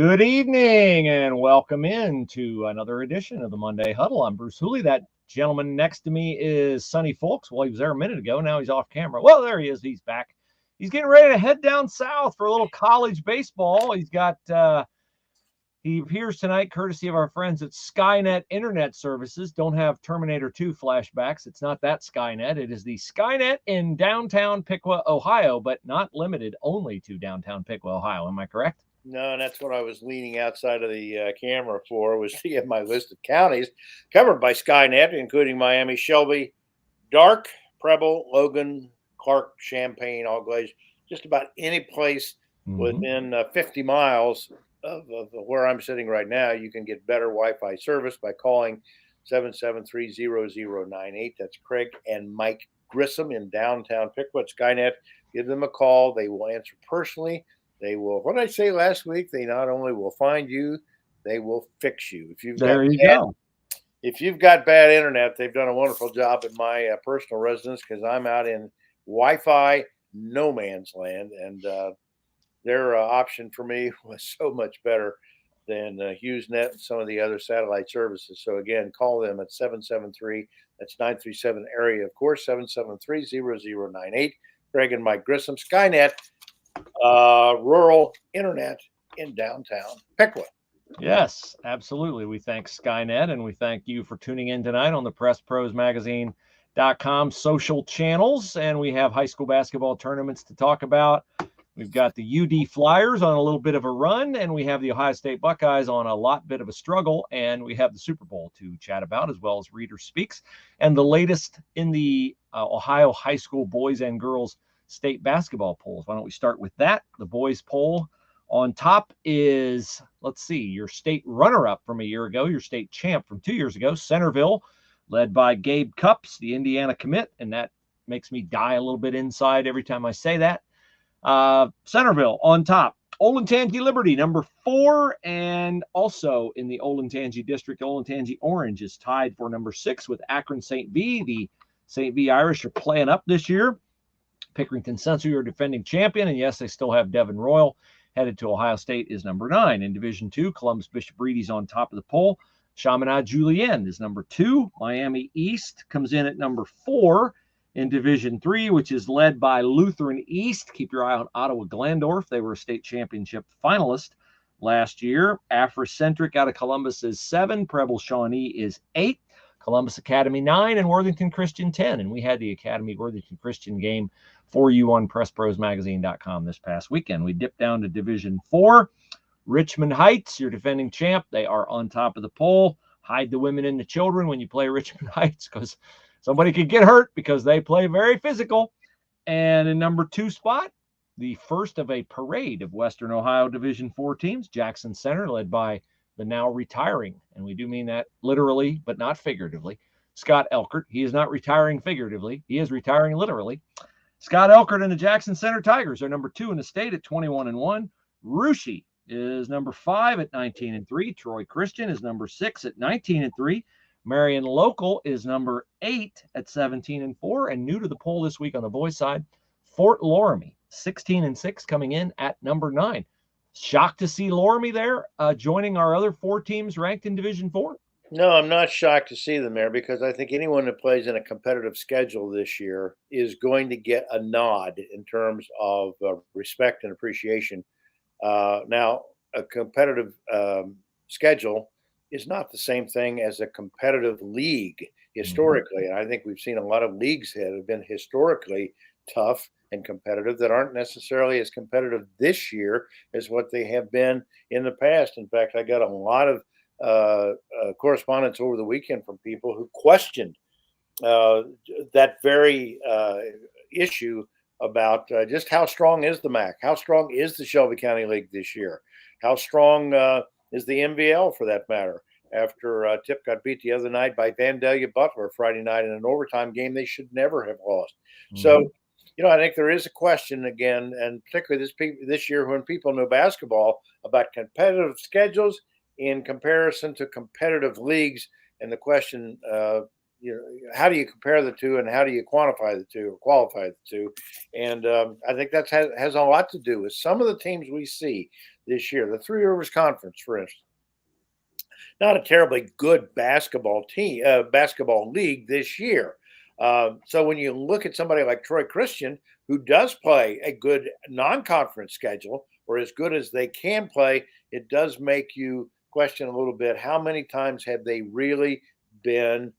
Good evening and welcome in to another edition of the Monday Huddle. I'm Bruce Hooley. That gentleman next to me is Sonny Folks. Well, he was there a minute ago. Now he's off camera. Well, there he is. He's back. He's getting ready to head down south for a little college baseball. He appears tonight courtesy of our friends at Skynet Internet Services. Don't have Terminator 2 flashbacks. It's not that Skynet. It is the Skynet in downtown Piqua, Ohio, but not limited only to downtown Piqua, Ohio. Am I correct? No, and that's what I was leaning outside of the camera for, was to get my list of counties covered by Skynet, including Miami, Shelby, Dark, Preble, Logan, Clark, Champaign, Auglaize, just about any place within 50 miles of where I'm sitting right now. You can get better Wi-Fi service by calling 773-0098. That's Craig and Mike Grissom in downtown Piqua. Skynet, give them a call. They will answer personally. They will, what did I say last week? They not only will find you, they will fix you. If you've got bad internet, they've done a wonderful job in my personal residence, because I'm out in Wi-Fi no man's land, and their option for me was so much better than HughesNet and some of the other satellite services. So again, call them at 773, that's 937 area, of course, 773-0098. Craig and Mike Grissom, Skynet, rural internet in downtown Piqua. Yes, absolutely. We thank Skynet, and we thank you for tuning in tonight on the PressProsMagazine.com social channels. And we have high school basketball tournaments to talk about. We've got the UD Flyers on a little bit of a run, and we have the Ohio State Buckeyes on a bit of a struggle, and we have the Super Bowl to chat about, as well as Reader Speaks, and the latest in the Ohio high school boys and girls state basketball polls. Why don't we start with that? The boys poll on top is, let's see, your state runner-up from a year ago, your state champ from 2 years ago, Centerville, led by Gabe Cupps, the Indiana commit, and that makes me die a little bit inside every time I say that. Centerville on top. Olentangy Liberty, number 4, and also in the Olentangy district, Olentangy Orange is tied for number 6 with Akron St. V. The St. V Irish are playing up this year. Pickerington Central, are defending champion, and yes, they still have Devon Royal headed to Ohio State, is number 9. In Division 2, Columbus Bishop Reedy's on top of the poll. Chaminade Julienne is number 2. Miami East comes in at number 4 in Division 3, which is led by Lutheran East. Keep your eye on Ottawa Glandorf. They were a state championship finalist last year. Afrocentric out of Columbus is 7. Preble Shawnee is 8. Columbus Academy 9, and Worthington Christian 10. And we had the Academy Worthington Christian game for you on PressProsMagazine.com this past weekend. We dipped down to Division 4. Richmond Heights, your defending champ, they are on top of the poll. Hide the women and the children when you play Richmond Heights, because somebody could get hurt, because they play very physical. And in number 2 spot, the first of a parade of Western Ohio Division 4 teams, Jackson Center, led by the now retiring, and we do mean that literally, but not figuratively, Scott Elchert. He is not retiring figuratively. He is retiring literally. Scott Elchert and the Jackson Center Tigers are number 2 in the state at 21-1. Russia is number 5 at 19-3. Troy Christian is number 6 at 19-3. Marion Local is number 8 at 17-4. And new to the poll this week on the boys' side, Fort Loramie, 16-6, coming in at number 9. Shocked to see Loramie there, joining our other 4 teams ranked in Division 4? No, I'm not shocked to see them there, because I think anyone that plays in a competitive schedule this year is going to get a nod in terms of respect and appreciation. Now, a competitive schedule is not the same thing as a competitive league historically. And I think we've seen a lot of leagues that have been historically tough and competitive that aren't necessarily as competitive this year as what they have been in the past. In fact, I got a lot of correspondence over the weekend from people who questioned that very issue about just how strong is the MAC, how strong is the Shelby County League this year, how strong is the MVL for that matter, after Tip got beat the other night by Vandalia Butler Friday night in an overtime game they should never have lost. So, I think there is a question again, and particularly this year when people know basketball, about competitive schedules in comparison to competitive leagues. And the question, how do you compare the two, and how do you quantify the two or qualify the two? And I think that has a lot to do with some of the teams we see this year. The Three Rivers Conference, for instance, not a terribly good basketball league this year. So when you look at somebody like Troy Christian, who does play a good non-conference schedule, or as good as they can play, it does make you question a little bit, how many times have they really been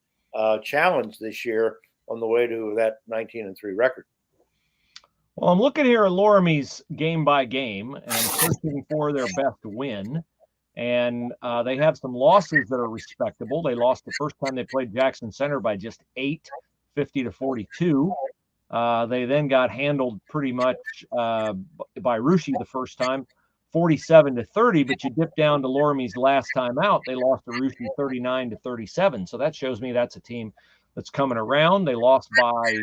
challenged this year on the way to that 19-3 record? Well, I'm looking here at Loramie's game by game, and I'm searching for their best win. And they have some losses that are respectable. They lost the first time they played Jackson Center by just 8, 50-42. They then got handled pretty much by Russia the first time, 47-30. But you dip down to Loramie's last time out, they lost to Russia 39-37. So that shows me that's a team that's coming around. They lost by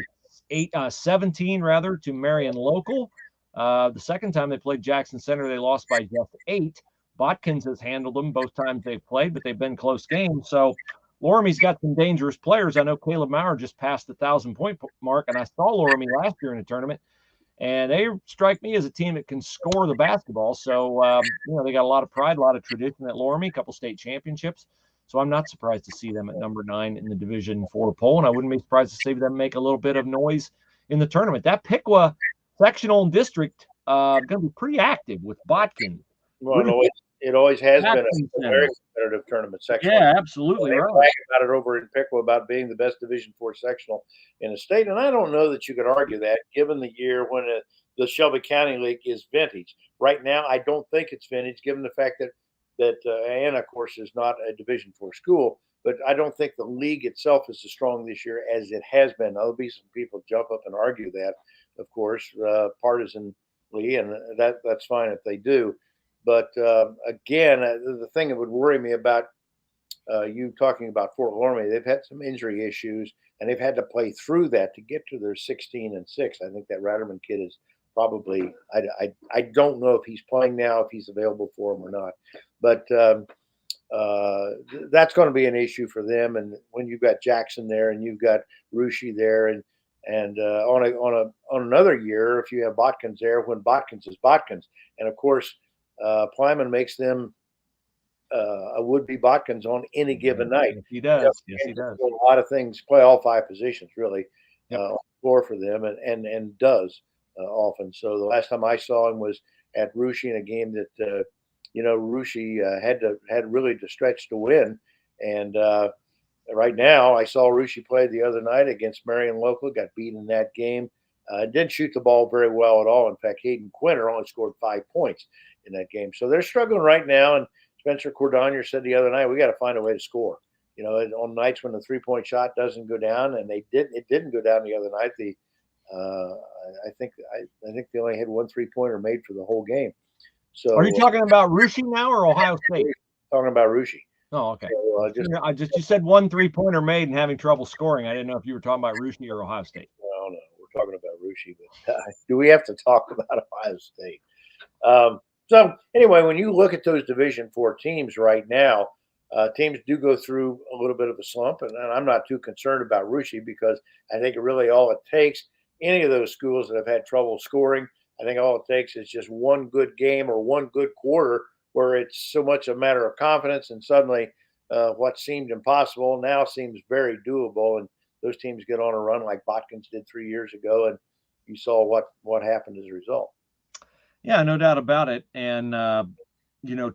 17 rather to Marion Local. The second time they played Jackson Center, they lost by just 8. Botkins has handled them both times they've played, but they've been close games. So Loramie's got some dangerous players. I know Caleb Maurer just passed the 1,000-point mark, and I saw Loramie last year in a tournament, and they strike me as a team that can score the basketball. So, they got a lot of pride, a lot of tradition at Loramie, a couple state championships. So I'm not surprised to see them at number 9 in the Division IV poll, and I wouldn't be surprised to see them make a little bit of noise in the tournament. That Piqua sectional and district going to be pretty active with Botkin. Well, it always has been a very competitive tournament sectional. Yeah, absolutely. They brag about it over in Piqua about being the best Division IV sectional in the state, and I don't know that you could argue that, given the year when the Shelby County League is vintage. Right now, I don't think it's vintage, given the fact that Anna, of course, is not a Division IV school. But I don't think the league itself is as strong this year as it has been. There'll be some people jump up and argue that, of course, partisanly, and that's fine if they do. But again, the thing that would worry me about you talking about Fort Loramie, they've had some injury issues, and they've had to play through that to get to their 16-6. I think that Ratterman kid is probably. I don't know if he's playing now, if he's available for them or not. But that's going to be an issue for them. And when you've got Jackson there, and you've got Russia there, and on another year, if you have Botkins there, when Botkins is Botkins, and of course. Plyman makes them a would-be Botkins on any given night. He does. Yes, he does. A lot of things, play all 5 positions really on the floor for them, and does often. So the last time I saw him was at Russia in a game that Russia had really to stretch to win. And right now, I saw Russia play the other night against Marion Local, got beat in that game. Didn't shoot the ball very well at all. In fact, Hayden Quinter only scored 5 points in that game. So they're struggling right now. And Spencer Cordonier said the other night, we got to find a way to score. On nights when the 3-point shot doesn't go down, and it didn't go down the other night. I think they only had 1 3-pointer made for the whole game. So are you talking about Russia now or Ohio State? Talking about Russia. Oh, okay. So, you said 1 3-pointer made and having trouble scoring. I didn't know if you were talking about Russia or Ohio State. No, we're talking about Russia. But do we have to talk about Ohio State? So anyway, when you look at those Division IV teams right now, teams do go through a little bit of a slump, and I'm not too concerned about Russia, because I think really all it takes, any of those schools that have had trouble scoring, I think all it takes is just one good game or one good quarter where it's so much a matter of confidence, and suddenly what seemed impossible now seems very doable, and those teams get on a run like Botkins did 3 years ago, and you saw what happened as a result. Yeah, no doubt about it. And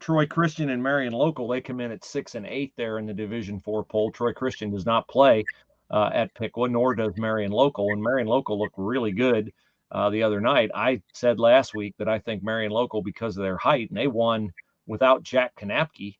Troy Christian and Marion Local, they come in at 6 and 8 there in the Division IV poll. Troy Christian does not play at Piqua, nor does Marion Local. And Marion Local looked really good the other night. I said last week that I think Marion Local, because of their height, and they won without Jack Kanapke.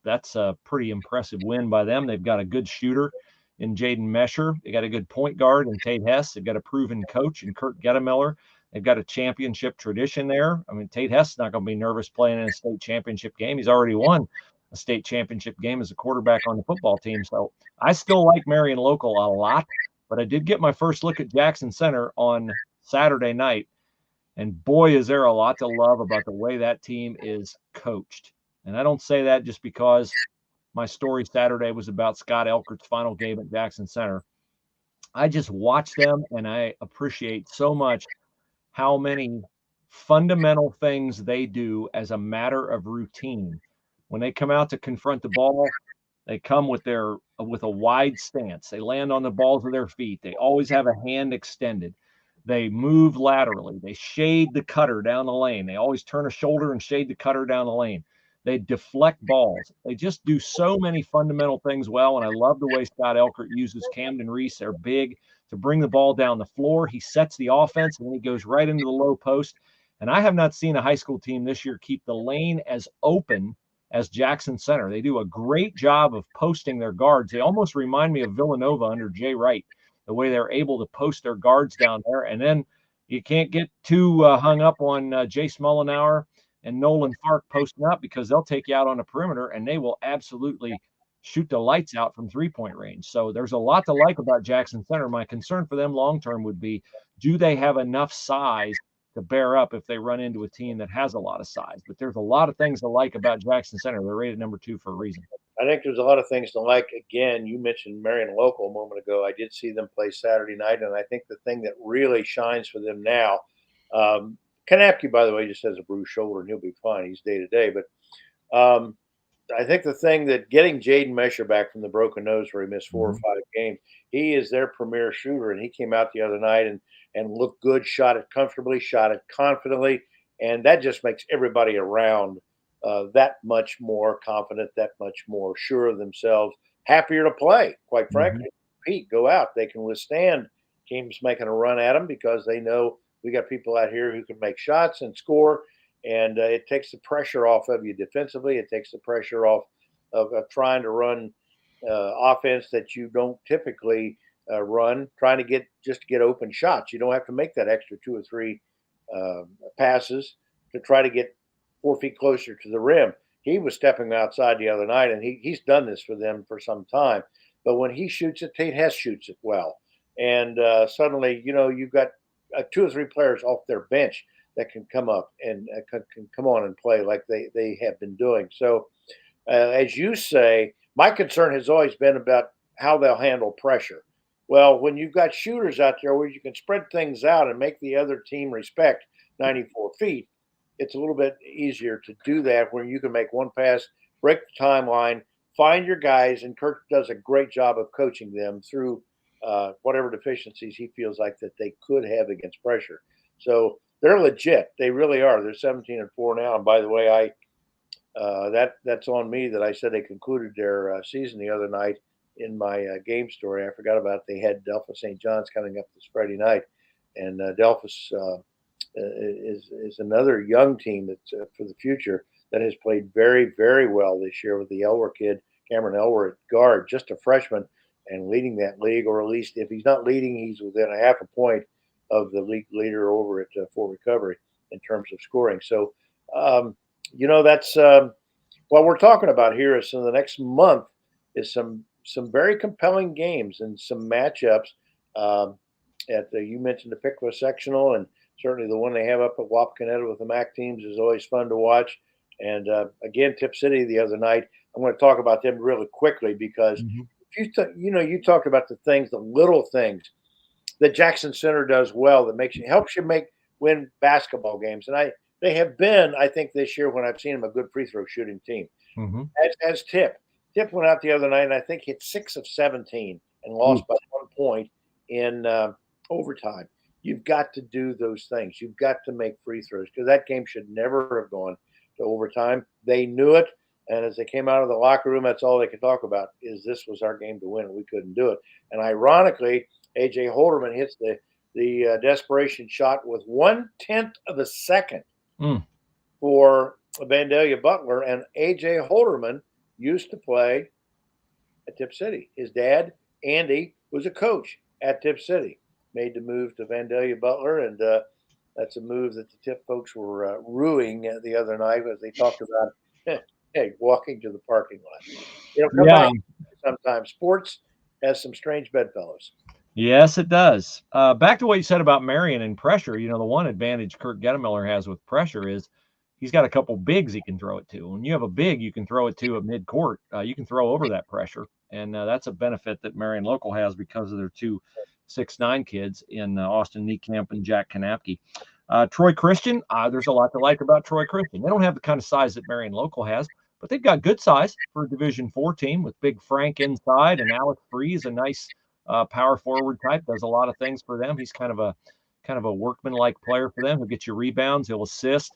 That's a pretty impressive win by them. They've got a good shooter in Jaden Mesher. They got a good point guard in Tate Hess. They've got a proven coach in Kurt Gettemiller. They've got a championship tradition there. I mean, Tate Hess is not going to be nervous playing in a state championship game. He's already won a state championship game as a quarterback on the football team. So I still like Marion Local a lot, but I did get my first look at Jackson Center on Saturday night. And boy, is there a lot to love about the way that team is coached. And I don't say that just because my story Saturday was about Scott Elchert's final game at Jackson Center. I just watch them, and I appreciate so much how many fundamental things they do as a matter of routine. When they come out to confront the ball, they come with a wide stance. They land on the balls of their feet. They always have a hand extended. They move laterally. They shade the cutter down the lane. They always turn a shoulder and shade the cutter down the lane. They deflect balls. They just do so many fundamental things well. And I love the way Scott Elchert uses Camden Reese, their big, to bring the ball down the floor. He sets the offense and then he goes right into the low post. And I have not seen a high school team this year keep the lane as open as Jackson Center. They do a great job of posting their guards. They almost remind me of Villanova under Jay Wright, the way they're able to post their guards down there. And then you can't get too hung up on Jace Mullenauer and Nolan Fark posting up, because they'll take you out on the perimeter and they will absolutely shoot the lights out from three-point range. So there's a lot to like about Jackson Center. My concern for them long-term would be, do they have enough size to bear up if they run into a team that has a lot of size? But there's a lot of things to like about Jackson Center. They're rated number 2 for a reason. I think there's a lot of things to like. Again, you mentioned Marion Local a moment ago. I did see them play Saturday night, and I think the thing that really shines for them now, Kanapke, by the way, just has a bruised shoulder, and he'll be fine. He's day-to-day. But I think the thing that getting Jaden Mesher back from the broken nose where he missed 4 or 5 games, he is their premier shooter, and he came out the other night and looked good, shot it comfortably, shot it confidently, and that just makes everybody around that much more confident, that much more sure of themselves, happier to play, quite frankly. Pete, go out. They can withstand teams making a run at them because they know we got people out here who can make shots and score, and it takes the pressure off of you defensively. It takes the pressure off of trying to run offense that you don't typically run, trying to get open shots. You don't have to make that extra 2 or 3 passes to try to get 4 feet closer to the rim. He was stepping outside the other night, and he's done this for them for some time. But when he shoots it, Tate Hess shoots it well. And suddenly, you've got 2 or 3 players off their bench that can come up and can come on and play like they have been doing. So, as you say, my concern has always been about how they'll handle pressure. Well, when you've got shooters out there where you can spread things out and make the other team respect 94 feet, it's a little bit easier to do that where you can make one pass, break the timeline, find your guys, and Kirk does a great job of coaching them through whatever deficiencies he feels like that they could have against pressure. So they're legit. They really are. They're 17-4 now. And by the way, that's on me that I said they concluded their season the other night in my game story. I forgot about it. They had Delphus St. John's coming up this Friday night, and Delphus is another young team that's for the future that has played very, very well this year with the Elwer kid, Cameron Elwer at guard, just a freshman, and leading that league, or at least if he's not leading, he's within a half a point of the league leader over at Fort Recovery in terms of scoring. So, that's what we're talking about here. Is in the next month is some very compelling games and some matchups. You mentioned the Pickla sectional, and certainly the one they have up at Wapakoneta with the MAC teams is always fun to watch. And again, Tip City the other night. I'm going to talk about them really quickly because you talked about the little things that Jackson Center does well that helps you win basketball games. And they have been, I think, this year when I've seen them, a good free throw shooting team. As Tip went out the other night and I think hit 6 of 17 and lost by 1 point in overtime. You've got to do those things. You've got to make free throws because that game should never have gone to overtime. They knew it. And as they came out of the locker room, that's all they could talk about is this was our game to win, and we couldn't do it. And ironically, A.J. Holderman hits the desperation shot with 1/10 of a second for Vandalia Butler. And A.J. Holderman used to play at Tip City. His dad, Andy, was a coach at Tip City. Made the move to Vandalia Butler, and that's a move that the Tip folks were ruining the other night as they talked about walking to the parking lot. Sometimes sports has some strange bedfellows. Yes, it does. Back to what you said about Marion and pressure. The one advantage Kirk Gettemiller has with pressure is he's got a couple bigs he can throw it to. When you have a big, you can throw it to at midcourt. You can throw over that pressure, and that's a benefit that Marion Local has because of their 2 6'9" kids in Austin Niekamp and Jack Kanapke. Troy Christian, there's a lot to like about Troy Christian. They don't have the kind of size that Marion Local has, but they've got good size for a Division IV team with Big Frank inside, and Alex Freeze, a nice power forward type, does a lot of things for them. He's kind of a workman-like player for them. He'll get you rebounds, he'll assist,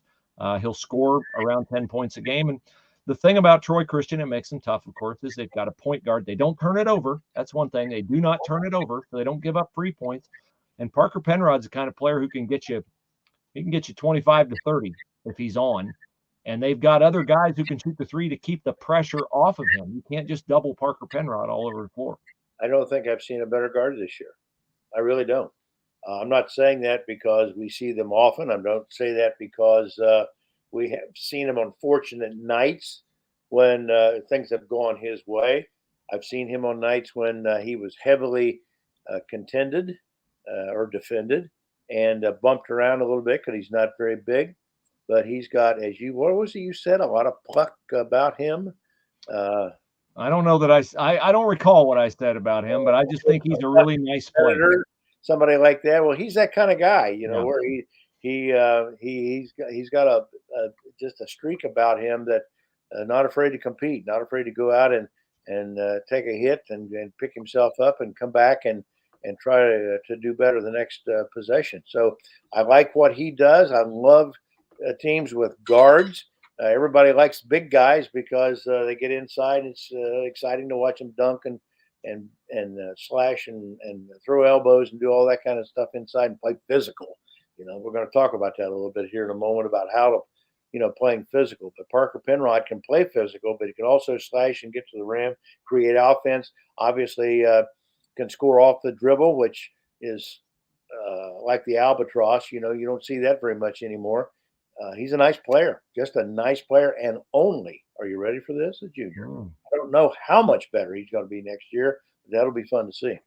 he'll score around 10 points a game. And the thing about Troy Christian, it makes them tough, of course, is they've got a point guard. They don't turn it over. That's one thing. They do not turn it over, so they don't give up free points. And Parker Penrod's the kind of player who can get you 25 to 30 if he's on. And they've got other guys who can shoot the three to keep the pressure off of him. You can't just double Parker Penrod all over the floor. I don't think I've seen a better guard this year. I really don't. I'm not saying that because we see them often. I don't say that because we have seen him on fortunate nights when things have gone his way. I've seen him on nights when he was heavily contended or defended and bumped around a little bit because he's not very big. But he's got, what was it you said, a lot of pluck about him? I don't know that I don't recall what I said about him, but I just think he's a really nice player. Somebody like that. Well, he's that kind of guy, where he's got just a streak about him that not afraid to compete, not afraid to go out and take a hit and pick himself up and come back and try to do better the next possession. So I like what he does. I love teams with guards. Everybody likes big guys because they get inside. It's exciting to watch them dunk and slash and throw elbows and do all that kind of stuff inside and play physical. We're going to talk about that a little bit here in a moment about how to, playing physical. But Parker Penrod can play physical, but he can also slash and get to the rim, create offense. Obviously, can score off the dribble, which is like the albatross. You don't see that very much anymore. He's a nice player, just a nice player, and only, are you ready for this, a junior? I don't know how much better he's going to be next year, but that'll be fun to see.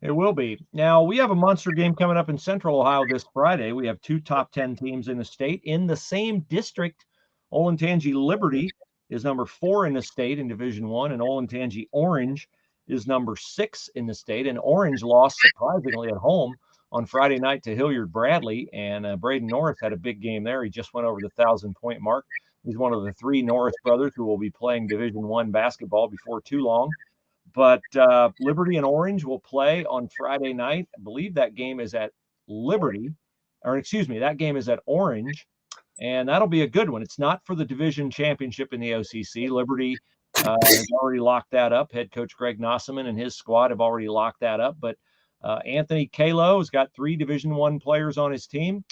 It will be. Now, we have a monster game coming up in Central Ohio this Friday. We have 2 top 10 teams in the state in the same district. Olentangy Liberty is number 4 in the state in Division I, and Olentangy Orange is number 6 in the state. And Orange lost surprisingly at home on Friday night to Hilliard Bradley, and Braden Norris had a big game there. He just went over the 1,000-point mark. He's one of the 3 Norris brothers who will be playing Division I basketball before too long. But Liberty and Orange will play on Friday night. I believe that game is at Liberty, that game is at Orange, and that'll be a good one. It's not for the division championship in the OCC. Liberty has already locked that up. Head coach Greg Nossaman and his squad have already locked that up, but Anthony Kalo has got 3 Division I players on his team.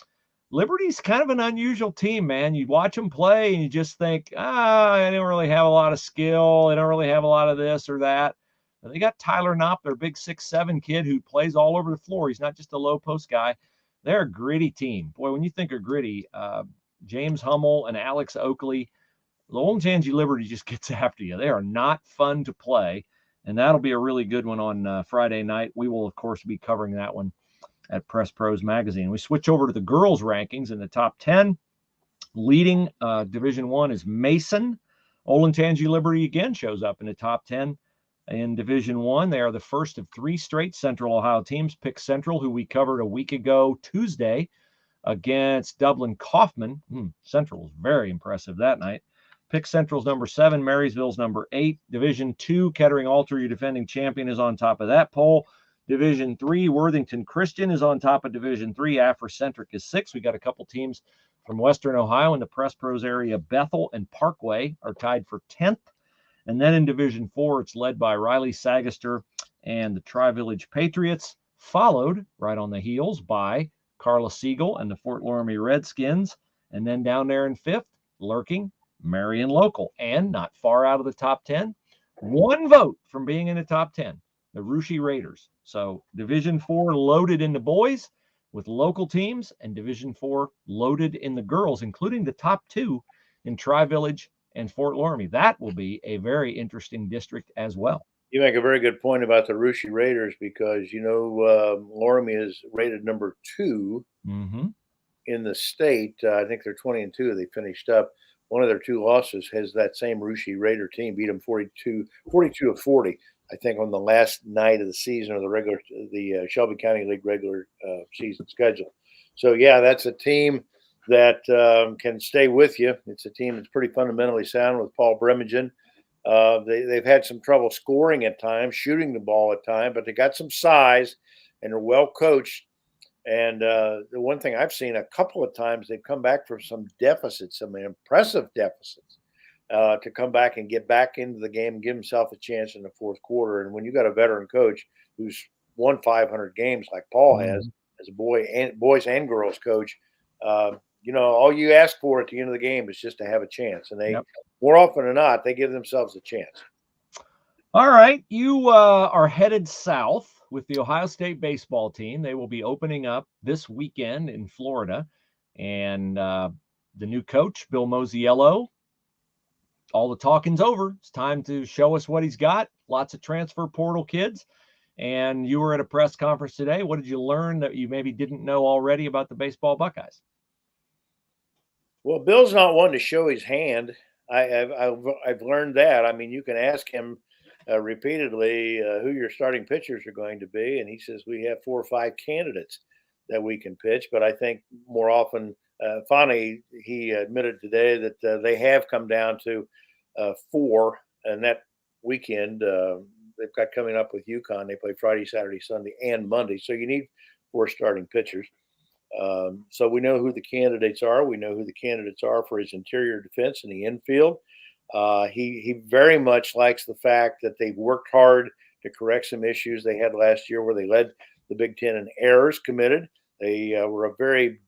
Liberty's kind of an unusual team, man. You watch them play and you just think, they don't really have a lot of skill. They don't really have a lot of this or that. And they got Tyler Knopp, their big 6'7" kid who plays all over the floor. He's not just a low post guy. They're a gritty team. Boy, when you think of gritty, James Hummel and Alex Oakley, the Olentangy Liberty just gets after you. They are not fun to play. And that'll be a really good one on Friday night. We will, of course, be covering that one at Press Pros Magazine. We switch over to the girls' rankings in the top 10. Leading Division I is Mason. Olentangy Liberty again shows up in the top 10 in Division I. They are the first of 3 straight Central Ohio teams. Pick Central, who we covered a week ago Tuesday against Dublin Kaufman. Central was very impressive that night. Pick Central's number 7, Marysville's number 8. Division II, Kettering Alter, your defending champion, is on top of that poll. Division III, Worthington Christian is on top of Division III. Afrocentric is 6. We got a couple teams from Western Ohio in the Press Pros area. Bethel and Parkway are tied for 10th. And then in Division IV, it's led by Riley Sagaster and the Tri-Village Patriots, followed right on the heels by Carla Siegel and the Fort Loramie Redskins. And then down there in 5th, lurking, Marion Local. And not far out of the top 10, 1 vote from being in the top 10, the Russia Raiders. So Division IV loaded in the boys with local teams, and Division IV loaded in the girls, including the top 2 in Tri-Village and Fort Loramie. That will be a very interesting district as well. You make a very good point about the Russia Raiders because, Loramie is rated number 2 in the state. I think they're 20-2. They finished up. One of their two losses has that same Russia Raider team beat them 42-40. I think on the last night of the season or the Shelby County League regular season schedule. So yeah, that's a team that can stay with you. It's a team that's pretty fundamentally sound with Paul Bremingen. They've had some trouble scoring at times, shooting the ball at times, but they got some size and are well coached. And the one thing I've seen a couple of times, they've come back from some deficits, some impressive deficits, to come back and get back into the game and give himself a chance in the fourth quarter. And when you got a veteran coach who's won 500 games like Paul has, as a boys and girls coach, all you ask for at the end of the game is just to have a chance. And they, more often than not, they give themselves a chance. All right. You are headed south with the Ohio State baseball team. They will be opening up this weekend in Florida. And the new coach, Bill Mosiello, all the talking's over. It's time to show us what he's got. Lots of transfer portal kids. And you were at a press conference today. What did you learn that you maybe didn't know already about the baseball Buckeyes? Well, Bill's not one to show his hand. I've learned that. I mean, you can ask him repeatedly who your starting pitchers are going to be, and he says we have 4 or 5 candidates that we can pitch. But I think more often, finally, he admitted today that they have come down to 4, and that weekend they've got coming up with UConn. They play Friday, Saturday, Sunday, and Monday. So you need 4 starting pitchers. So we know who the candidates are. We know who the candidates are for his interior defense in the infield. He very much likes the fact that they've worked hard to correct some issues they had last year where they led the Big Ten in errors committed. They were a very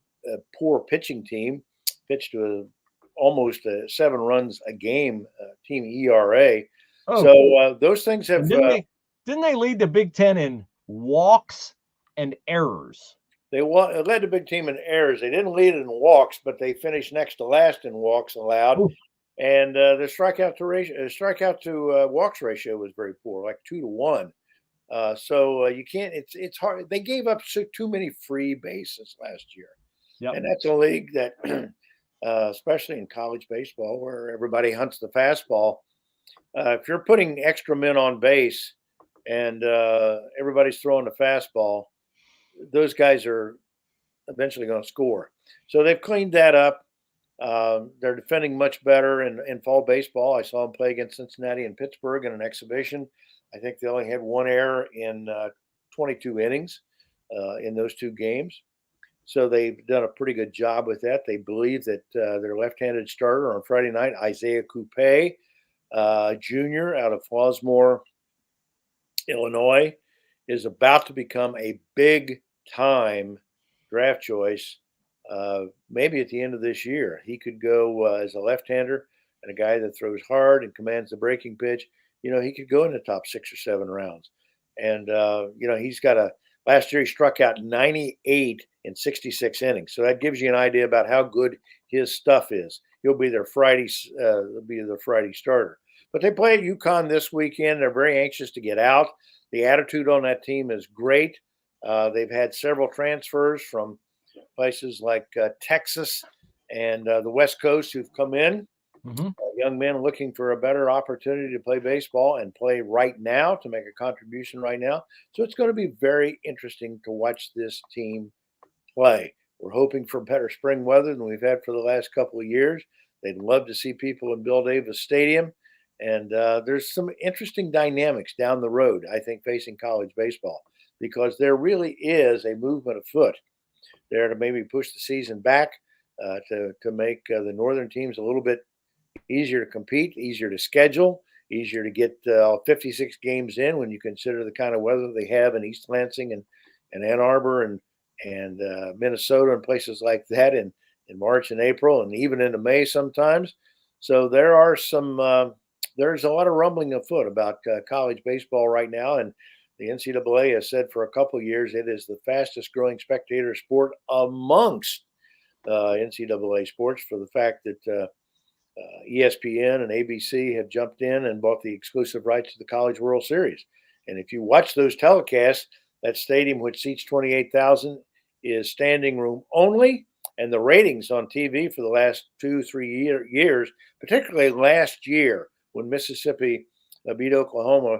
poor pitching team, pitched to almost 7 runs a game team ERA. Oh, so those things have. Didn't they lead the Big Ten in walks and errors? They led the big team in errors. They didn't lead in walks, but they finished next to last in walks allowed. Ooh. And their strikeout to walks ratio was very poor, like 2-1. So you can't. It's hard. They gave up too many free bases last year, and that's a league that, especially in college baseball, where everybody hunts the fastball. If you're putting extra men on base and everybody's throwing the fastball, those guys are eventually going to score. So they've cleaned that up. They're defending much better in fall baseball. I saw them play against Cincinnati and Pittsburgh in an exhibition. I think they only had 1 error in 22 innings in those 2 games. So they've done a pretty good job with that. They believe that their left-handed starter on Friday night, Isaiah Coupe, Jr. out of Flossmoor, Illinois, is about to become a big-time draft choice, maybe at the end of this year. He could go as a left-hander and a guy that throws hard and commands the breaking pitch. He could go in the top 6 or 7 rounds. And, he's got last year he struck out 98 in 66 innings. So that gives you an idea about how good his stuff is. He'll be their Friday starter. But they play at UConn this weekend. They're very anxious to get out. The attitude on that team is great. They've had several transfers from places like Texas and the West Coast who've come in. Mm-hmm. Young men looking for a better opportunity to play baseball and play right now, to make a contribution right now. So it's going to be very interesting to watch this team play. We're hoping for better spring weather than we've had for the last couple of years. They'd love to see people in Bill Davis Stadium. And there's some interesting dynamics down the road, I think, facing college baseball, because there really is a movement afoot there to maybe push the season back, to make the northern teams a little bit easier to compete, easier to schedule, easier to get 56 games in when you consider the kind of weather they have in East Lansing and Ann Arbor and Minnesota and places like that in March and April and even into May sometimes. So there are there's a lot of rumbling afoot about college baseball right now, and the NCAA has said for a couple of years it is the fastest growing spectator sport amongst NCAA sports, for the fact that ESPN and ABC have jumped in and bought the exclusive rights to the College World Series. And if you watch those telecasts, that stadium, which seats 28,000, is standing room only, And the ratings on TV for the last 2-3 years, particularly last year when Mississippi beat Oklahoma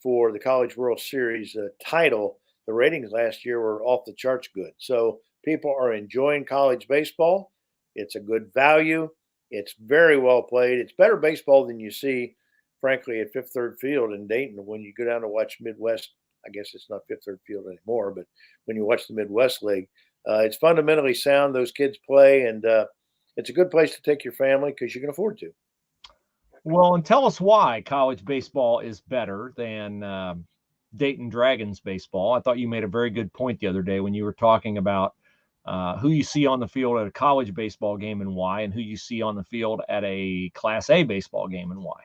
for the College World Series title, the ratings last year were off the charts good. So people are enjoying college baseball. It's a good value. It's very well played. It's better baseball than you see, frankly, at Fifth Third Field in Dayton. When you go down to watch Midwest, I guess it's not Fifth Third Field anymore, but when you watch the Midwest League, it's fundamentally sound. Those kids play, and it's a good place to take your family because you can afford to. Well, and tell us why college baseball is better than Dayton Dragons baseball. I thought you made a very good point the other day when you were talking about who you see on the field at a college baseball game and why, and who you see on the field at a Class A baseball game and why.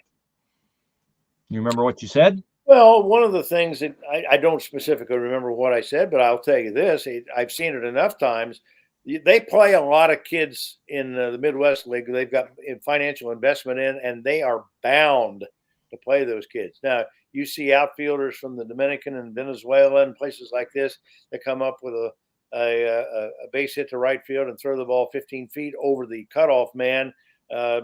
You remember what you said? Well, one of the things that I don't specifically remember what I said, but I'll tell you this: I've seen it enough times. They play a lot of kids in the Midwest League. They've got financial investment in, and they are bound to play those kids. Now, you see outfielders from the Dominican and Venezuela and places like this that come up with a base hit to right field and throw the ball 15 feet over the cutoff man,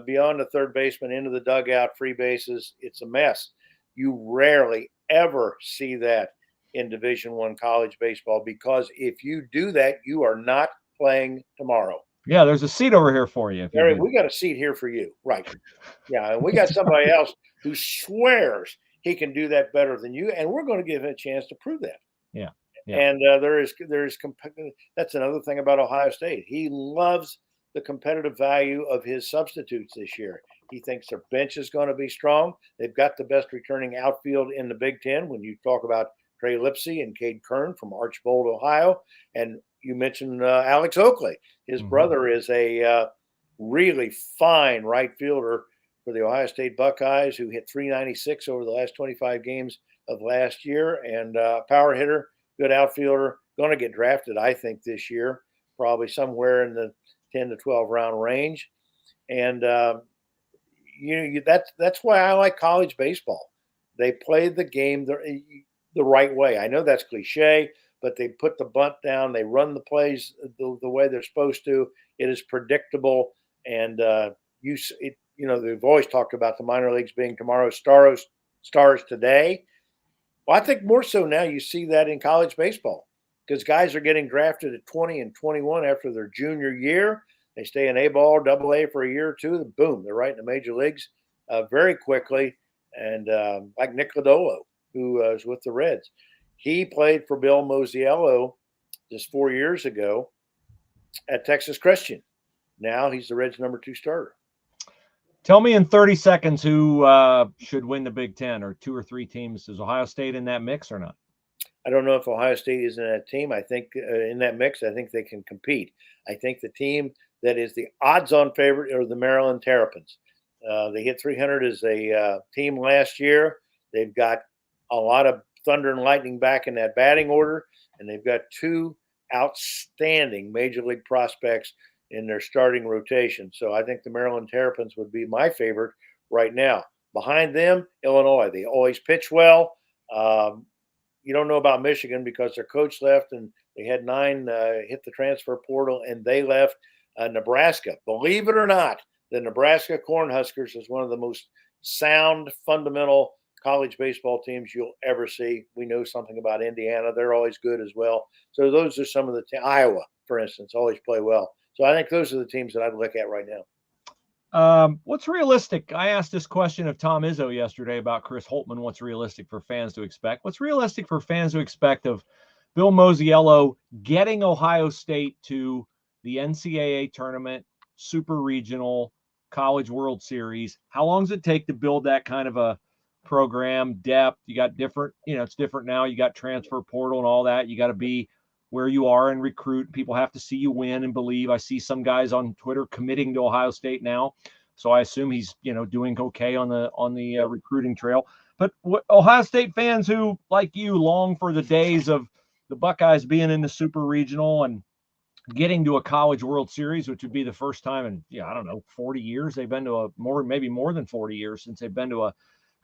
beyond the third baseman into the dugout, free bases. It's a mess. You rarely ever see that in Division I college baseball, because if you do that, you are not playing tomorrow. Yeah, there's a seat over here for you. Gary, we got a seat here for you. Right. Yeah, and we got somebody else who swears he can do that better than you, and we're going to give him a chance to prove that. Yeah. Yeah. And that's another thing about Ohio State. He loves the competitive value of his substitutes this year. He thinks their bench is going to be strong. They've got the best returning outfield in the Big Ten when you talk about Trey Lipsy and Cade Kern from Archbold, Ohio. And you mentioned Alex Oakley. His brother is a really fine right fielder for the Ohio State Buckeyes, who hit .396 over the last 25 games of last year, and power hitter, good outfielder, going to get drafted, I think, this year, probably somewhere in the 10 to 12 round range. And that's why I like college baseball. They play the game the right way. I know that's cliche, but they put the bunt down. They run the plays the way they're supposed to. It is predictable, and they've always talked about the minor leagues being tomorrow's stars today. Well, I think more so now you see that in college baseball, because guys are getting drafted at 20 and 21 after their junior year. They stay in A-ball, AA for a year or two, and boom, they're right in the major leagues very quickly. And like Nick Lodolo, who is with the Reds. He played for Bill Mosiello just 4 years ago at Texas Christian. Now he's the Reds' number 2 starter. Tell me in 30 seconds who should win the Big Ten, or 2 or 3 teams. Is Ohio State in that mix or not? I don't know if Ohio State is in that team. I think in that mix, I think they can compete. I think the team that is the odds-on favorite are the Maryland Terrapins. They hit 300 as a team last year. They've got a lot of thunder and lightning back in that batting order, and they've got 2 outstanding major league prospects in their starting rotation. So I think the Maryland Terrapins would be my favorite right now. Behind them, Illinois. They always pitch well. You don't know about Michigan because their coach left, and they had 9 hit the transfer portal, and they left. Nebraska, believe it or not, the Nebraska Cornhuskers is one of the most sound, fundamental college baseball teams you'll ever see. We know something about Indiana. They're always good as well. So those are some of the Iowa, for instance, always play well. So I think those are the teams that I'd look at right now. What's realistic? I asked this question of Tom Izzo yesterday about Chris Holtmann. What's realistic for fans to expect? What's realistic for fans to expect of Bill Mosiello getting Ohio State to the NCAA tournament, super regional, College World Series? How long does it take to build that kind of a program? Depth, you got different, it's different now. You got transfer portal and all that. You got to be where you are and recruit. People have to see you win and believe. I see some guys on Twitter committing to Ohio State now, so I assume he's doing okay on the recruiting trail. But Ohio State fans who, like you, long for the days of the Buckeyes being in the super regional and getting to a College World Series, which would be the first time in 40 years they've been to maybe more than 40 years since they've been to a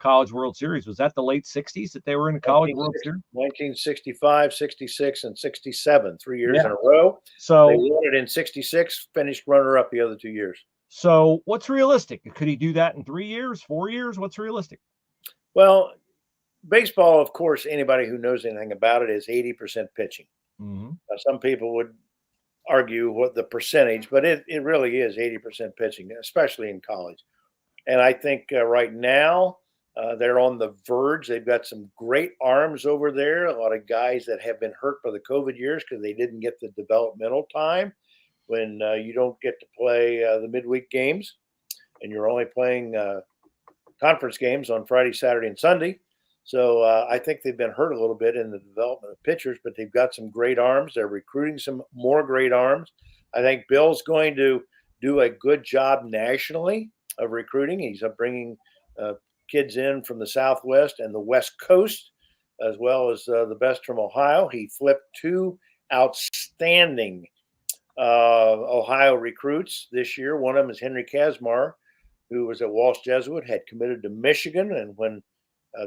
College World Series. Was that the late 60s that they were in the College World Series? 1965, 66, and 67, 3 years Yeah. in a row. So they won it in 66, finished runner-up the other 2 years. So what's realistic? Could he do that in 3 years, 4 years? What's realistic? Well, baseball, of course, anybody who knows anything about it is 80% pitching. Mm-hmm. Some people would argue what the percentage, but it really is 80% pitching, especially in college. And I think right now they're on the verge. They've got some great arms over there. A lot of guys that have been hurt by the COVID years because they didn't get the developmental time when you don't get to play the midweek games and you're only playing conference games on Friday, Saturday, and Sunday. So I think they've been hurt a little bit in the development of pitchers, but they've got some great arms. They're recruiting some more great arms. I think Bill's going to do a good job nationally of recruiting. He's bringing kids in from the Southwest and the West Coast, as well as the best from Ohio. He flipped 2 outstanding Ohio recruits this year. One of them is Henry Kazmar, who was at Walsh Jesuit, had committed to Michigan, and when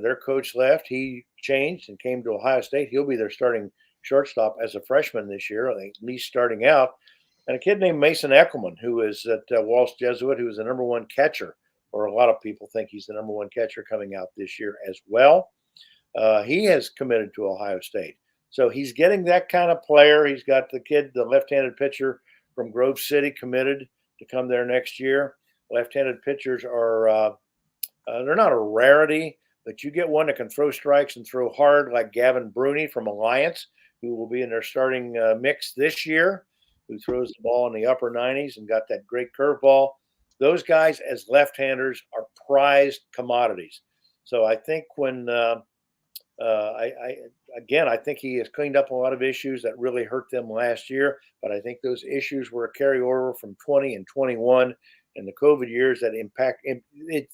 their coach left, he changed and came to Ohio State. He'll be their starting shortstop as a freshman this year, at least starting out. And a kid named Mason Eckelman, who is at Walsh Jesuit, who is the number 1 catcher, or a lot of people think he's the number 1 catcher coming out this year as well. He has committed to Ohio State. So he's getting that kind of player. He's got the kid, the left-handed pitcher from Grove City, committed to come there next year. Left-handed pitchers are they're not a rarity, but you get one that can throw strikes and throw hard like Gavin Bruni from Alliance, who will be in their starting mix this year, who throws the ball in the upper 90s and got that great curveball. Those guys as left-handers are prized commodities. So I think when I think he has cleaned up a lot of issues that really hurt them last year, but I think those issues were a carryover from 20 and 21 and the COVID years that impact it.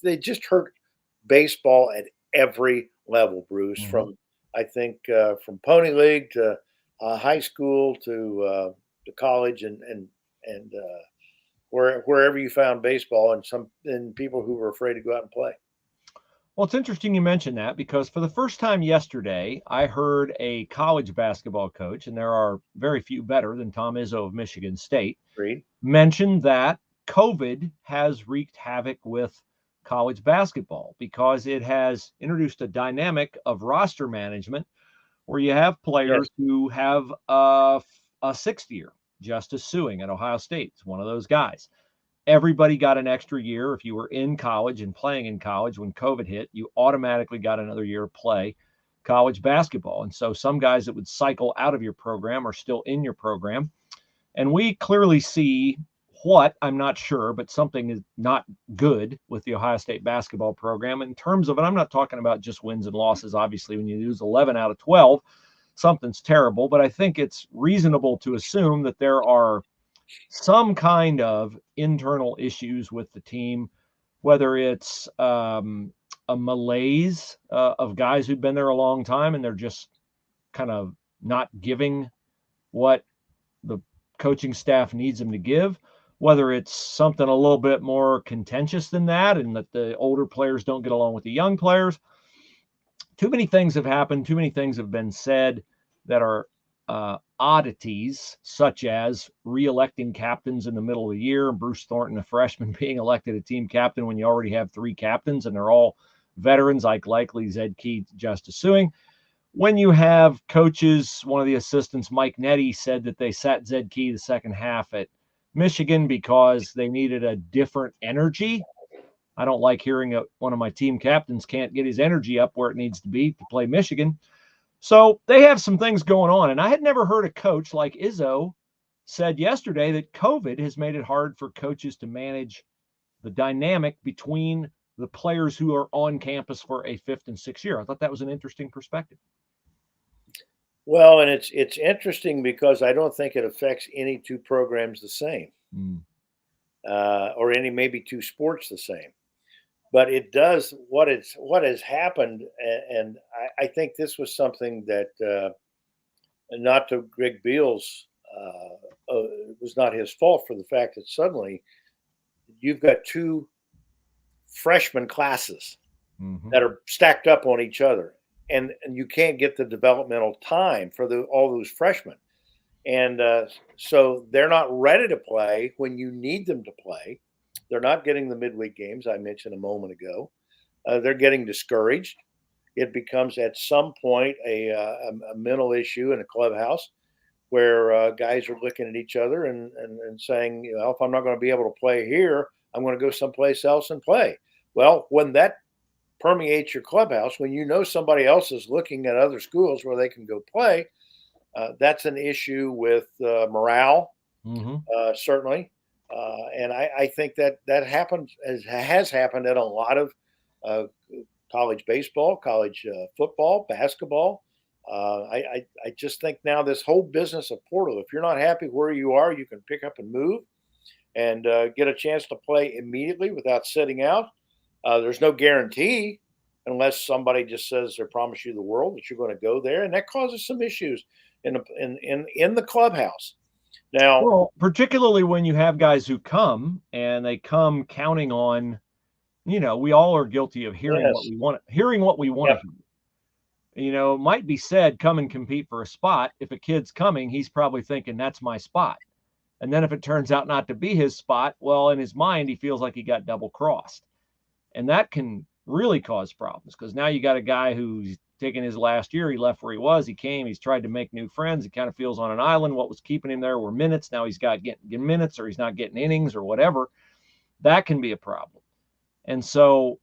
They just hurt baseball at every level, Bruce, Mm-hmm. from Pony League to high school to college and wherever you found baseball, and people who were afraid to go out and play. Well, it's interesting you mentioned that because for the first time yesterday, I heard a college basketball coach, and there are very few better than Tom Izzo of Michigan State, Agreed. mention that COVID has wreaked havoc with college basketball because it has introduced a dynamic of roster management where you have players who have a 6th year. Justice Suing at Ohio State is one of those guys. Everybody got an extra year. If you were in college and playing in college when COVID hit, you automatically got another year to play college basketball. And so some guys that would cycle out of your program are still in your program. And we clearly see what, I'm not sure, but something is not good with the Ohio State basketball program in terms of, and I'm not talking about just wins and losses. Obviously, when you lose 11 out of 12, something's terrible. But I think it's reasonable to assume that there are some kind of internal issues with the team, whether it's a malaise of guys who've been there a long time and they're just kind of not giving what the coaching staff needs them to give, whether it's something a little bit more contentious than that and that the older players don't get along with the young players. Too many things have happened. Too many things have been said that are oddities, such as re-electing captains in the middle of the year, Bruce Thornton, a freshman, being elected a team captain when you already have 3 captains and they're all veterans, Ike Likely, Zed Key, Justice Suing. When you have coaches, one of the assistants, Mike Nettie, said that they sat Zed Key the second half at Michigan because they needed a different energy. I don't like hearing one of my team captains can't get his energy up where it needs to be to play Michigan. So they have some things going on. And I had never heard a coach like Izzo said yesterday that COVID has made it hard for coaches to manage the dynamic between the players who are on campus for a 5th and 6th year. I thought that was an interesting perspective. Well, and it's interesting because I don't think it affects any 2 programs the same, or any maybe 2 sports the same. But it does what has happened, and I think this was something that, not to Greg Beals, it was not his fault for the fact that suddenly you've got 2 freshman classes Mhm. that are stacked up on each other, and you can't get the developmental time for all those freshmen, and so they're not ready to play when you need them to play. They're not getting the midweek games I mentioned a moment ago. They're getting discouraged. It becomes at some point a mental issue in a clubhouse where guys are looking at each other and saying, you know, if I'm not going to be able to play here, I'm going to go someplace else and play. Well, when that permeates your clubhouse, when you know somebody else is looking at other schools where they can go play, that's an issue with morale, Mhm. certainly. And I think that happens has happened at a lot of uh, college baseball, college football, basketball. I just think now this whole business of portal, if you're not happy where you are, you can pick up and move and get a chance to play immediately without sitting out. There's no guarantee unless somebody just says they promise you the world that you're going to go there, and that causes some issues in the clubhouse. Now, Well, particularly when you have guys who come and they come counting on, we all are guilty of yes, hearing what we want to yep, hear. It might be said, come and compete for a spot. If a kid's coming, he's probably thinking that's my spot. And then if it turns out not to be his spot, well, in his mind, he feels like he got double crossed. And that can really cause problems because now you got a guy who's taking his last year. He left where he was. He came. He's tried to make new friends. He kind of feels on an island. What was keeping him there were minutes. Now he's got getting minutes, or he's not getting innings or whatever. That can be a problem. And so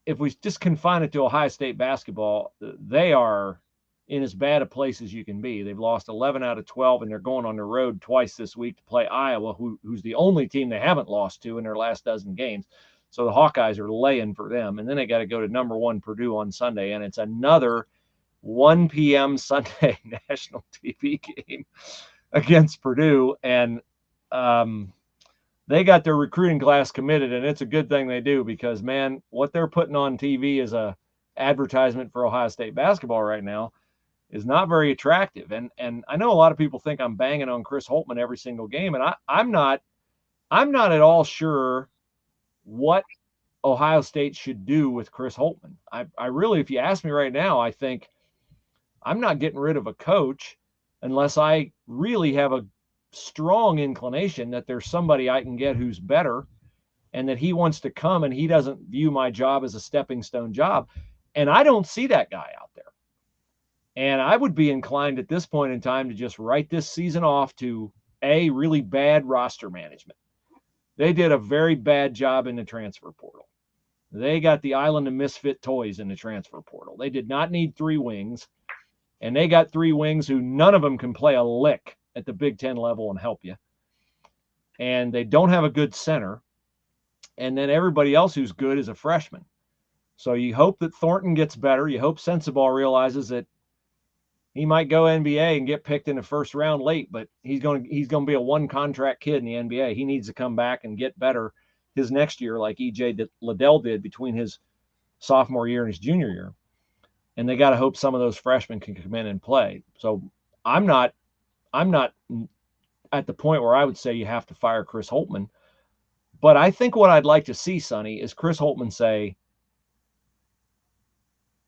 if we just confine it to Ohio State basketball, they are in as bad a place as you can be. They've lost 11 out of 12, and they're going on the road twice this week to play Iowa, who's the only team they haven't lost to in their last dozen games. So the Hawkeyes are laying for them. And then they got to go to number one Purdue on Sunday, and it's another 1 p.m. Sunday national TV game against Purdue. And they got their recruiting class committed, and it's a good thing they do because, man, what they're putting on TV as a advertisement for Ohio State basketball right now is not very attractive. And I know a lot of people think I'm banging on Chris Holtmann every single game, and I'm not at all sure what Ohio State should do with Chris Holtmann. I really, if you ask me right now, I think I'm not getting rid of a coach unless I really have a strong inclination that there's somebody I can get who's better and that he wants to come and he doesn't view my job as a stepping stone job. And I don't see that guy out there. And I would be inclined at this point in time to just write this season off to really bad roster management. They did a very bad job in the transfer portal. They got the island of misfit toys in the transfer portal. They did not need three wings, and they got three wings who none of them can play a lick at the Big Ten level and help you. And they don't have a good center. And then everybody else who's good is a freshman. So you hope that Thornton gets better. You hope Sensabaugh realizes that he might go NBA and get picked in the first round late, but he's going to be a one contract kid in the NBA. He needs to come back and get better his next year, like EJ Liddell did between his sophomore year and his junior year. And they got to hope some of those freshmen can come in and play. So I'm not at the point where I would say you have to fire Chris Holtmann. But I think what I'd like to see, Sonny, is Chris Holtmann say,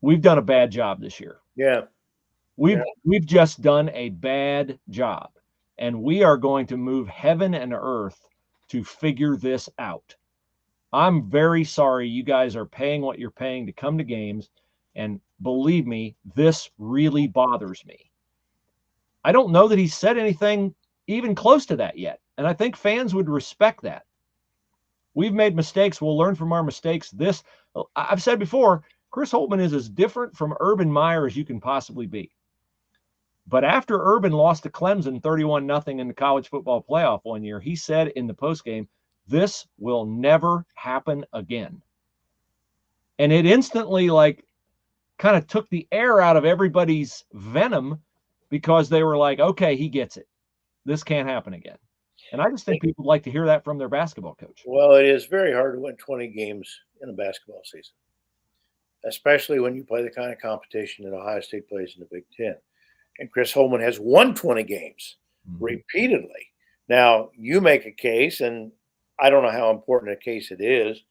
we've done a bad job this year. yeah, We've just done a bad job, and we are going to move heaven and earth to figure this out. I'm very sorry you guys are paying what you're paying to come to games, and believe me, this really bothers me. I don't know that he's said anything even close to that yet, and I think fans would respect that. We've made mistakes. We'll learn from our mistakes. I've said before, Chris Holtmann is as different from Urban Meyer as you can possibly be. But after Urban lost to Clemson 31-0 in the college football playoff one year, he said in the postgame, this will never happen again. And it instantly kind of took the air out of everybody's venom because they were like, okay, he gets it. This can't happen again. And I just think people would like to hear that from their basketball coach. well, it is very hard to win 20 games in a basketball season, especially when you play the kind of competition that Ohio State plays in the Big Ten. And Chris Holtmann has won 20 games repeatedly. Now, you make a case, and I don't know how important a case it is.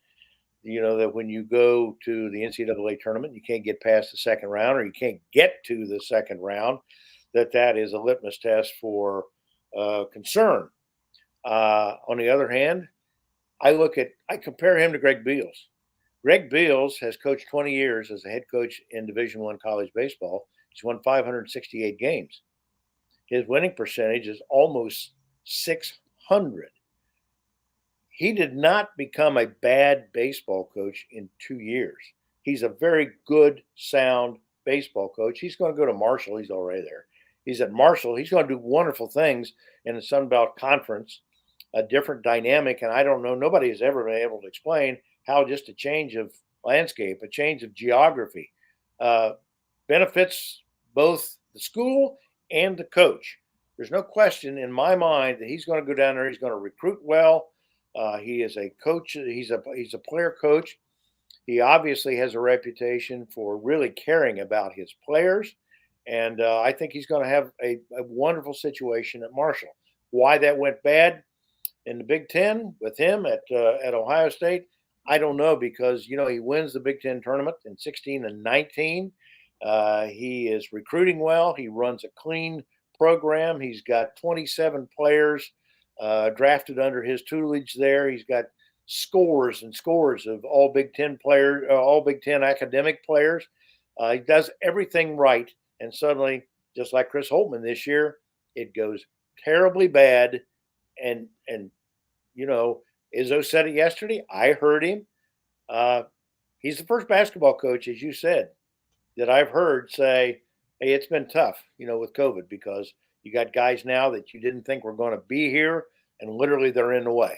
that when you go to the NCAA tournament, you can't get past the second round, or you can't get to the second round, that is a litmus test for concern. On the other hand, I compare him to Greg Beals. Greg Beals has coached 20 years as a head coach in Division I college baseball. He's won 568 games. His winning percentage is almost 600. He did not become a bad baseball coach in 2 years. He's a very good, sound baseball coach. He's going to go to Marshall. He's already there. He's at Marshall. He's going to do wonderful things in the Sun Belt Conference, a different dynamic. And I don't know, nobody has ever been able to explain how just a change of landscape, a change of geography, benefits both the school and the coach. There's no question in my mind that he's going to go down there. He's going to recruit well. He is a coach. He's a player coach. He obviously has a reputation for really caring about his players. And I think he's going to have a wonderful situation at Marshall. Why that went bad in the Big Ten with him at Ohio State, I don't know, because, he wins the Big Ten tournament in 16 and 19. He is recruiting well. He runs a clean program. He's got 27 players drafted under his tutelage there. He's got scores and scores of all Big Ten players, all Big Ten academic players. He does everything right. And suddenly, just like Chris Holtman this year, it goes terribly bad. And Izzo said it yesterday. I heard him. He's the first basketball coach, as you said, that I've heard say, hey, it's been tough, with COVID, because you got guys now that you didn't think were going to be here, and literally they're in the way.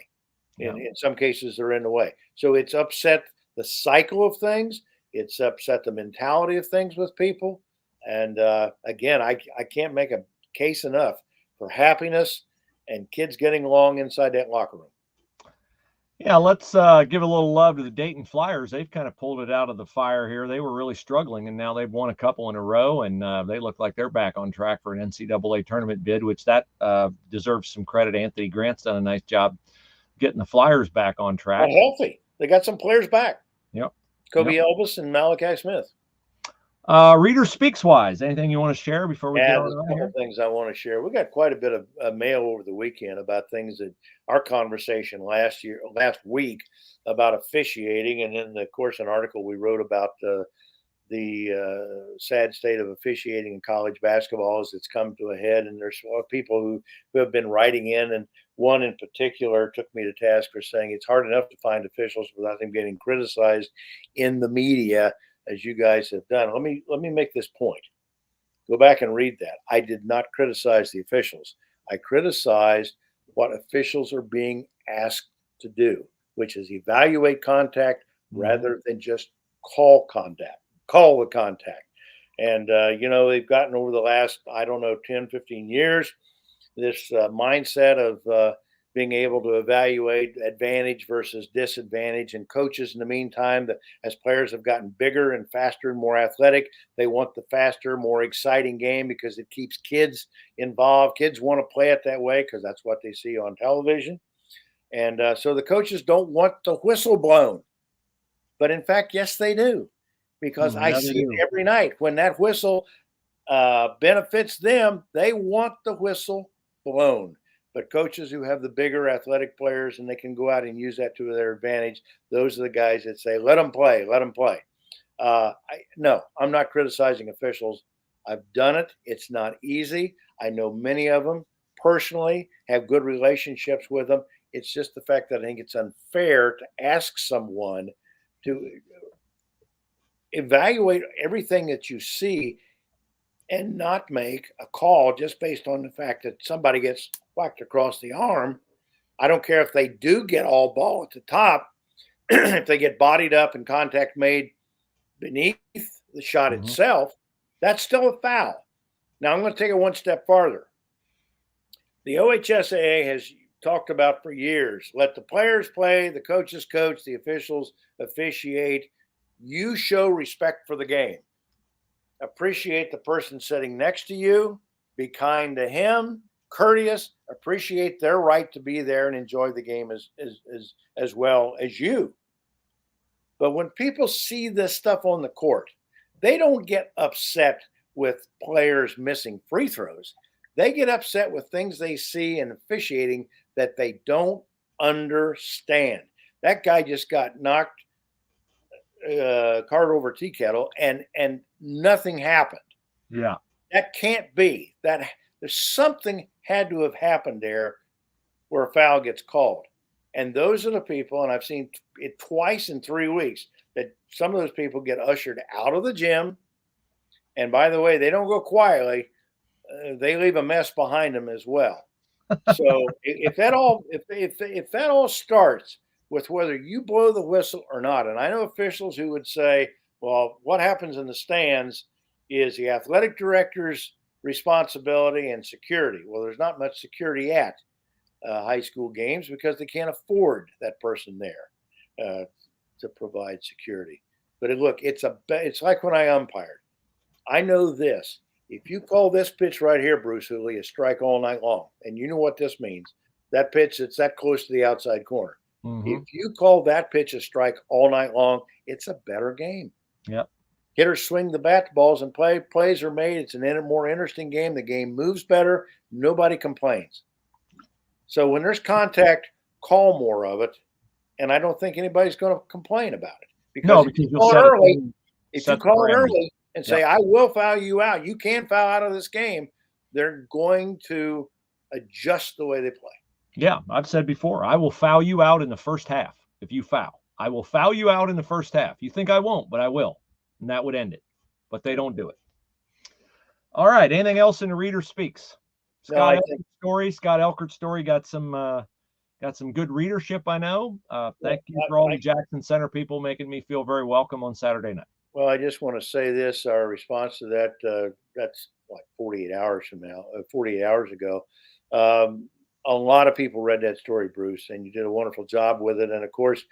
Yeah. In some cases, they're in the way. So it's upset the cycle of things. It's upset the mentality of things with people. And again, I can't make a case enough for happiness and kids getting along inside that locker room. Yeah, let's give a little love to the Dayton Flyers. They've kind of pulled it out of the fire here. They were really struggling, and now they've won a couple in a row, and they look like they're back on track for an NCAA tournament bid, which that deserves some credit. Anthony Grant's done a nice job getting the Flyers back on track. Healthy. They got some players back. Yep. Kobe Elvis and Malachi Smith. Reader Speaks Wise. Anything you want to share before we get on? There's a couple things I want to share. We got quite a bit of mail over the weekend about things that our conversation last week about officiating, and then of course an article we wrote about the sad state of officiating in college basketball as it's come to a head. And there's people who have been writing in, and one in particular took me to task for saying it's hard enough to find officials without them getting criticized in the media, as you guys have done. Let me make this point. Go back and read that. I did not criticize the officials. I criticized what officials are being asked to do, which is evaluate contact rather than just call the contact. And, they've gotten over the last, 10, 15 years, this mindset of being able to evaluate advantage versus disadvantage. And coaches, in the meantime, as players have gotten bigger and faster and more athletic, they want the faster, more exciting game because it keeps kids involved. Kids want to play it that way because that's what they see on television. And so the coaches don't want the whistle blown. But in fact, yes, they do. Because I see it every night. When that whistle benefits them, they want the whistle blown. But coaches who have the bigger athletic players and they can go out and use that to their advantage, those are the guys that say, let them play. No, I'm not criticizing officials. I've done it. It's not easy. I know many of them personally, have good relationships with them. It's just the fact that I think it's unfair to ask someone to evaluate everything that you see and not make a call just based on the fact that somebody gets whacked across the arm. I don't care if they do get all ball at the top. If they get bodied up and contact made beneath the shot itself, that's still a foul. Now, I'm going to take it one step farther. The OHSAA has talked about for years, let the players play, the coaches coach, the officials officiate. You show respect for the game. Appreciate the person sitting next to you. Be kind to him, courteous, appreciate their right to be there and enjoy the game as well as you. But when people see this stuff on the court, they don't get upset with players missing free throws. They get upset with things they see in officiating that they don't understand. That guy just got knocked cart over tea kettle, and nothing happened. Yeah. That can't be. That there's something had to have happened there where a foul gets called. And those are the people, and I've seen it twice in 3 weeks, that some of those people get ushered out of the gym. And by the way, they don't go quietly; they leave a mess behind them as well. So if that all if that all starts with whether you blow the whistle or not, and I know officials who would say, "Well, what happens in the stands is the athletic director's responsibility and security." Well, there's not much security at high school games because they can't afford that person there to provide security. But look, it's like when I umpired. I know this. If you call this pitch right here, Bruce Hooley, a strike all night long, and you know what this means, that pitch that's that close to the outside corner. Mm-hmm. If you call that pitch a strike all night long, it's a better game. Yep. Hitters swing the bat balls and plays are made. It's a more interesting game. The game moves better. Nobody complains. So when there's contact, call more of it. And I don't think anybody's going to complain about it. Because if you call it early, and say, I will foul you out, you can't foul out of this game, they're going to adjust the way they play. Yeah, I've said before, I will foul you out in the first half if you foul. I will foul you out in the first half. You think I won't, but I will. And that would end it. But they don't do it. All right. Anything else in the Reader Speaks? Scott Elchert story got some good readership, I know. Thank you for all the Jackson Center people making me feel very welcome on Saturday night. Well, I just want to say this. Our response to that, that's like 48 hours from now, 48 hours ago. A lot of people read that story, Bruce, and you did a wonderful job with it. And of course,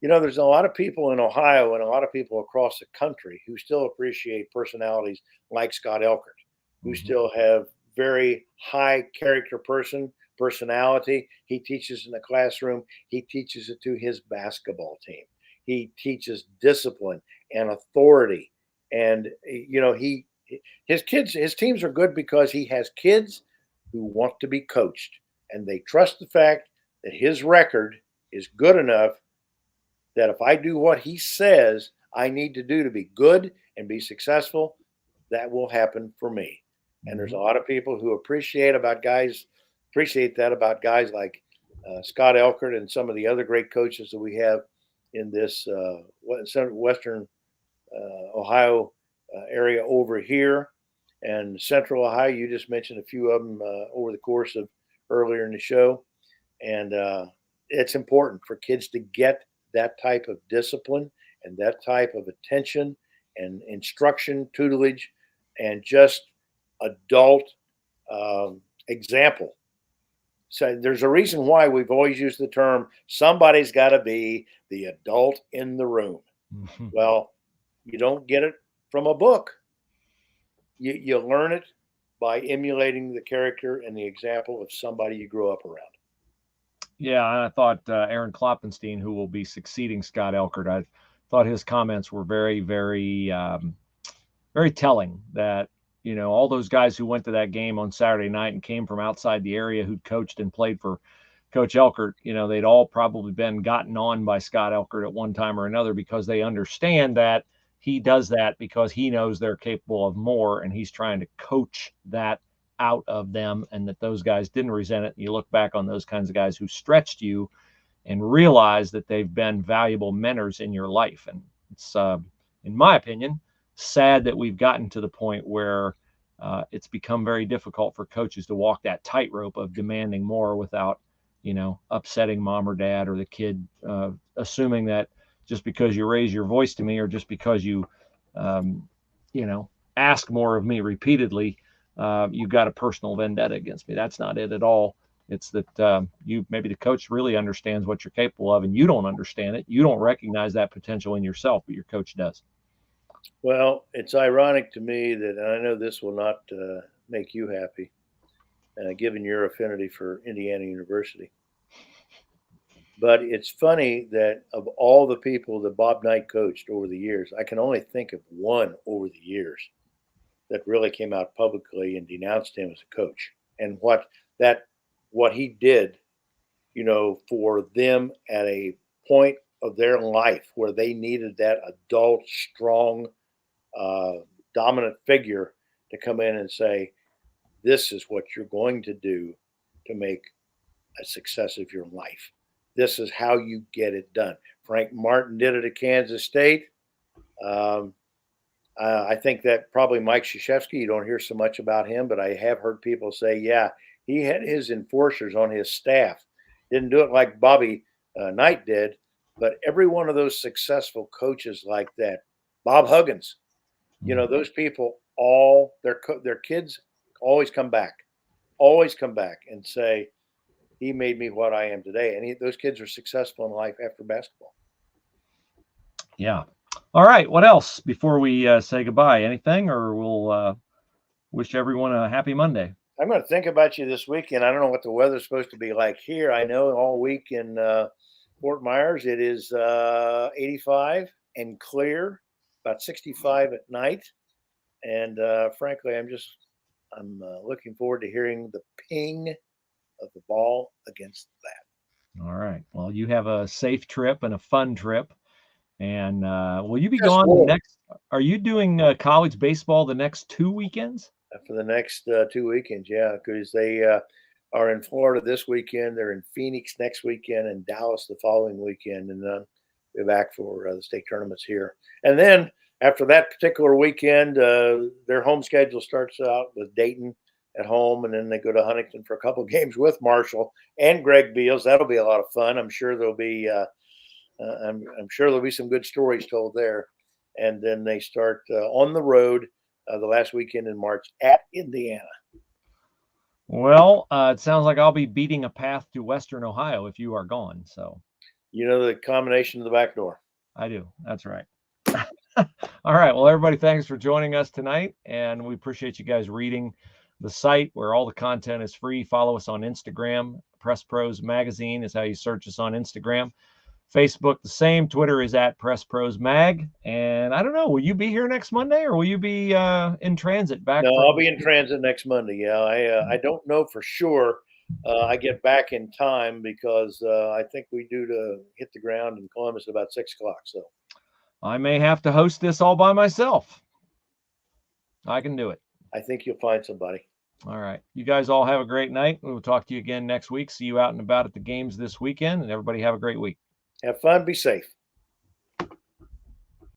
there's a lot of people in Ohio and a lot of people across the country who still appreciate personalities like Scott Elchert, who still have very high character personality. He teaches in the classroom. He teaches it to his basketball team. He teaches discipline and authority. And, his teams are good because he has kids who want to be coached, and they trust the fact that his record is good enough that if I do what he says I need to do to be good and be successful, that will happen for me. And there's a lot of people who appreciate that about guys like Scott Elchert and some of the other great coaches that we have in this Western Ohio area over here, and Central Ohio. You just mentioned a few of them over the course of earlier in the show. And it's important for kids to get that type of discipline and that type of attention and instruction, tutelage, and just adult example. So there's a reason why we've always used the term, somebody's got to be the adult in the room. Mm-hmm. Well, you don't get it from a book. You learn it by emulating the character and the example of somebody you grew up around. Yeah, and I thought Aaron Kloppenstein, who will be succeeding Scott Elchert, I thought his comments were very, very, very telling that, all those guys who went to that game on Saturday night and came from outside the area, who'd coached and played for Coach Elchert, they'd all probably been gotten on by Scott Elchert at one time or another, because they understand that he does that because he knows they're capable of more, and he's trying to coach that out of them, and that those guys didn't resent it. And you look back on those kinds of guys who stretched you and realize that they've been valuable mentors in your life. And it's, in my opinion, sad that we've gotten to the point where it's become very difficult for coaches to walk that tightrope of demanding more without, upsetting mom or dad or the kid, assuming that just because you raise your voice to me, or just because you, ask more of me repeatedly, you've got a personal vendetta against me. That's not it at all. It's that maybe the coach really understands what you're capable of, and you don't understand it. You don't recognize that potential in yourself, but your coach does. Well, it's ironic to me that, and I know this will not make you happy, given your affinity for Indiana University. But it's funny that of all the people that Bob Knight coached over the years, I can only think of one over the years that really came out publicly and denounced him as a coach and what he did, for them at a point of their life where they needed that adult, strong, dominant figure to come in and say, "This is what you're going to do to make a success of your life. This is how you get it done." Frank Martin did it at Kansas State. Um, I think that probably Mike Krzyzewski, you don't hear so much about him, but I have heard people say, yeah, he had his enforcers on his staff. Didn't do it like Bobby Knight did, but every one of those successful coaches like that, Bob Huggins, those people, all their kids always come back and say, he made me what I am today. And those kids are successful in life after basketball. Yeah. All right. What else before we say goodbye? Anything, or we'll wish everyone a happy Monday? I'm going to think about you this weekend. I don't know what the weather's supposed to be like here. I know all week in Fort Myers it is 85 and clear, about 65 at night. And frankly, I'm looking forward to hearing the ping of the ball against the bat. All right. Well, you have a safe trip and a fun trip. And will you be Just gone warm. next? Are you doing college baseball the next 2 weekends? For the next 2 weekends, yeah, because they are in Florida this weekend. They're in Phoenix next weekend and Dallas the following weekend. And then we're back for the state tournaments here. And then after that particular weekend, their home schedule starts out with Dayton at home, and then they go to Huntington for a couple of games with Marshall and Greg Beals. That'll be a lot of fun. I'm sure there'll be I'm sure there'll be some good stories told there. And then they start on the road the last weekend in March at Indiana. Well, it sounds like I'll be beating a path to Western Ohio if you are gone. So the combination of the back door. I do. That's right. All right. Well, everybody, thanks for joining us tonight. And we appreciate you guys reading the site where all the content is free. Follow us on Instagram. Press Pros Magazine is how you search us on Instagram. Facebook, the same. Twitter is at Press Pros Mag. And I don't know, will you be here next Monday, or will you be in transit back? No, I'll be in transit next Monday. Yeah, I don't know for sure. I get back in time because I think we do to hit the ground in Columbus at about 6 o'clock. So I may have to host this all by myself. I can do it. I think you'll find somebody. All right. You guys all have a great night. We'll talk to you again next week. See you out and about at the games this weekend, and everybody have a great week. Have fun. Be safe.